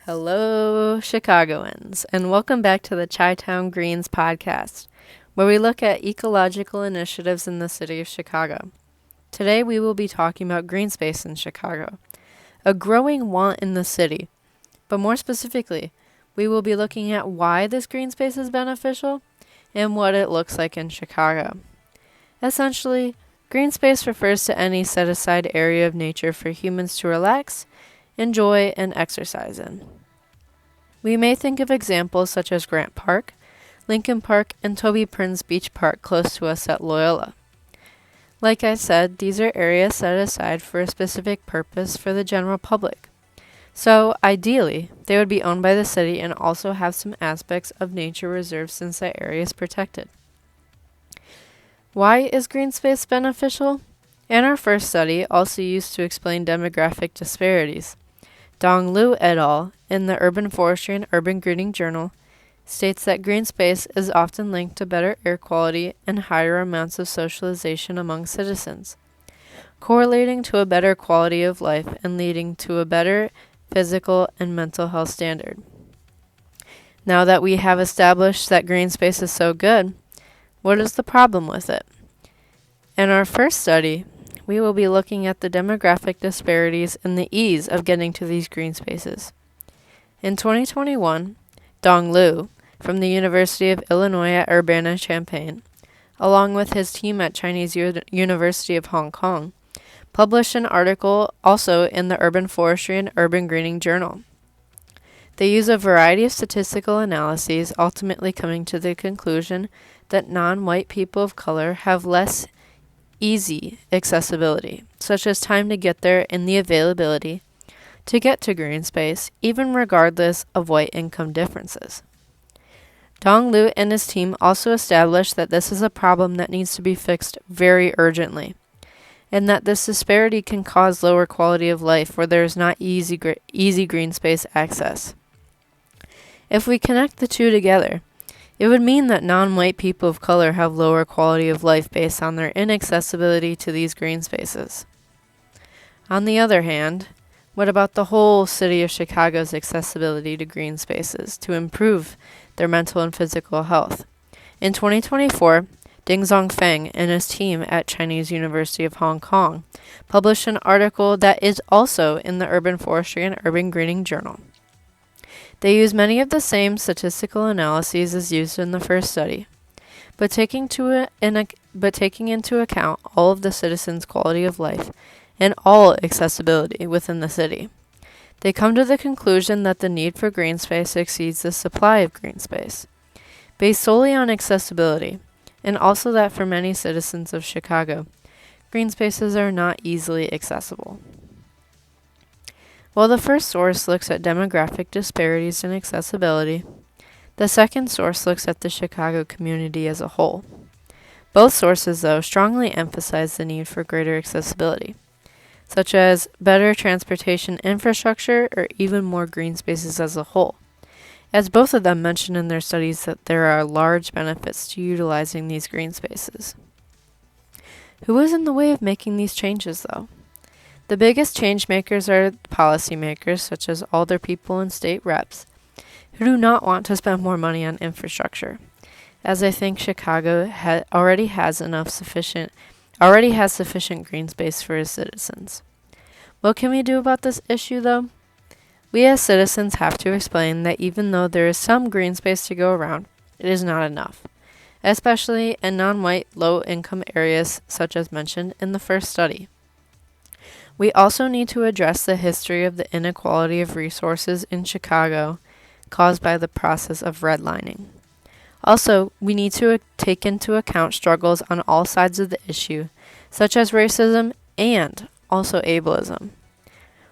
Hello, Chicagoans, and welcome back to the Chi-Town Greens podcast, where we look at ecological initiatives in the city of Chicago. Today we will be talking about green space in Chicago, a growing want in the city, but more specifically, we will be looking at why this green space is beneficial and what it looks like in Chicago. Essentially, green space refers to any set-aside area of nature for humans to relax, enjoy, and exercise in. We may think of examples such as Grant Park, Lincoln Park, and Tobey Prinz Beach Park close to us at Loyola. Like I said, these are areas set aside for a specific purpose for the general public. So, ideally, they would be owned by the city and also have some aspects of nature reserved since that area is protected. Why is green space beneficial? In our first study, also used to explain demographic disparities, Dong Liu et al. In the Urban Forestry and Urban Greening Journal states that green space is often linked to better air quality and higher amounts of socialization among citizens, correlating to a better quality of life and leading to a better physical and mental health standard. Now that we have established that green space is so good, what is the problem with it? In our first study, we will be looking at the demographic disparities and the ease of getting to these green spaces. In 2021, Dong Liu, from the University of Illinois at Urbana-Champaign, along with his team at Chinese University of Hong Kong, published an article also in the Urban Forestry and Urban Greening Journal. They use a variety of statistical analyses, ultimately coming to the conclusion that non-white people of color have less easy accessibility, such as time to get there and the availability to get to green space, even regardless of white income differences. Dong Liu and his team also established that this is a problem that needs to be fixed very urgently, and that this disparity can cause lower quality of life where there is not easy green space access. If we connect the two together, it would mean that non-white people of color have lower quality of life based on their inaccessibility to these green spaces. On the other hand, what about the whole city of Chicago's accessibility to green spaces to improve their mental and physical health? In 2024, Dingzong Feng and his team at Chinese University of Hong Kong published an article that is also in the Urban Forestry and Urban Greening Journal. They use many of the same statistical analyses as used in the first study, but taking into account all of the citizens' quality of life and all accessibility within the city. They come to the conclusion that the need for green space exceeds the supply of green space, based solely on accessibility, and also that for many citizens of Chicago, green spaces are not easily accessible. While the first source looks at demographic disparities in accessibility, the second source looks at the Chicago community as a whole. Both sources, though, strongly emphasize the need for greater accessibility, such as better transportation infrastructure or even more green spaces as a whole, as both of them mention in their studies that there are large benefits to utilizing these green spaces. Who is in the way of making these changes, though? The biggest change makers are policymakers, such as alder people and state reps, who do not want to spend more money on infrastructure, as I think Chicago already has sufficient green space for its citizens. What can we do about this issue, though? We as citizens have to explain that even though there is some green space to go around, it is not enough, especially in non-white, low-income areas such as mentioned in the first study. We also need to address the history of the inequality of resources in Chicago caused by the process of redlining. Also, we need to take into account struggles on all sides of the issue, such as racism and also ableism.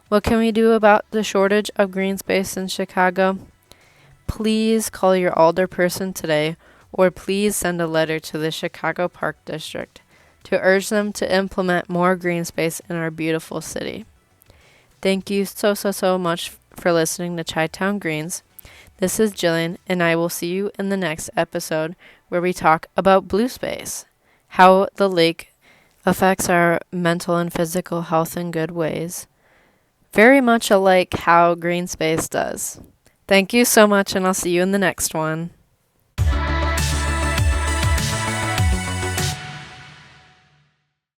What can we do about the shortage of green space in Chicago? Please call your alderperson today, or please send a letter to the Chicago Park District to urge them to implement more green space in our beautiful city. Thank you so much for listening to Chi-Town Greens. This is Jillian, and I will see you in the next episode where we talk about blue space, how the lake affects our mental and physical health in good ways, very much alike how green space does. Thank you so much, and I'll see you in the next one.